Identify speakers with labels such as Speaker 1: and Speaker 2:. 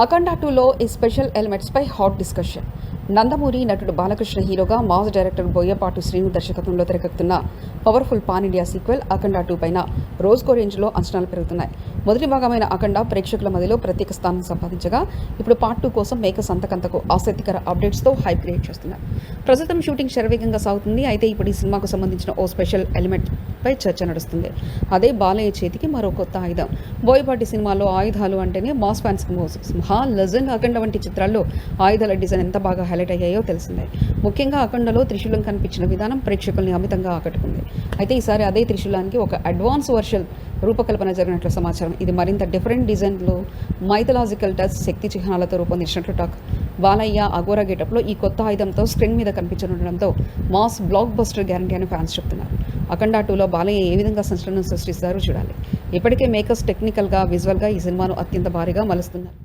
Speaker 1: అఖండ 2లో ఈ special ఎలిమెంట్స్పై hot discussion. Nandamuri నటుడు బాలకృష్ణ హీరోగా, మాస్ డైరెక్టర్ బోయపాటి శ్రీను దర్శకత్వంలో తెరకెక్కుతున్న పవర్ఫుల్ పాన్ ఇండియా సీక్వెల్ అఖండ 2 పైన రోజుకో రేంజ్లో అంచనాలు పెరుగుతున్నాయి. మొదటి భాగమైన అఖండ ప్రేక్షకుల మధ్యలో ప్రత్యేక స్థానం సంపాదించగా, ఇప్పుడు పార్ట్ 2 కోసం మేకర్స్ అంతకంతకు ఆసక్తికర అప్డేట్స్తో హైప్ క్రియేట్ చేస్తున్నారు. ప్రస్తుతం షూటింగ్ శరవేగంగా సాగుతుంది. అయితే ఇప్పుడు ఈ సినిమాకు సంబంధించిన ఓ స్పెషల్ ఎలిమెంట్ పై చర్చ నడుస్తుంది. అదే బాలయ్య చేతికి మరో కొత్త ఆయుధం. బోయపాటి సినిమాలో ఆయుధాలు అంటేనే మాస్ ఫ్యాన్స్ మహా లెజెండ్. అఖండ వంటి చిత్రాల్లో ఆయుధాల డిజైన్ ఎంత బాగా హైలైట్ అయ్యాయో తెలిసిందే. ముఖ్యంగా అఖండలో త్రిశూలం కనిపించిన విధానం ప్రేక్షకుల్ని అమితంగా ఆకట్టుకుంది. అయితే ఈసారి అదే త్రిశూలానికి ఒక అడ్వాన్స్ వర్షన్ రూపకల్పన జరిగినట్లు సమాచారం. ఇది మరింత డిఫరెంట్ డిజైన్లో మైథలాజికల్ టచ్ శక్తి చిహ్నాలతో రూపొందించినట్లు టాక్. బాలయ్య అఘోరా గెటప్లో ఈ కొత్త ఆయుధంతో స్క్రీన్ మీద కనిపించనుండడంతో మాస్ బ్లాక్ బస్టర్ గ్యారంటీ అని ఫ్యాన్స్ చెప్తున్నారు. అఖండ 2లో బాలయ్య ఏ విధంగా సంచలనం సృష్టిస్తారో చూడాలి. ఇప్పటికే మేకర్స్ టెక్నికల్గా, విజువల్గా ఈ సినిమాను అత్యంత భారీగా మలుస్తున్నారు.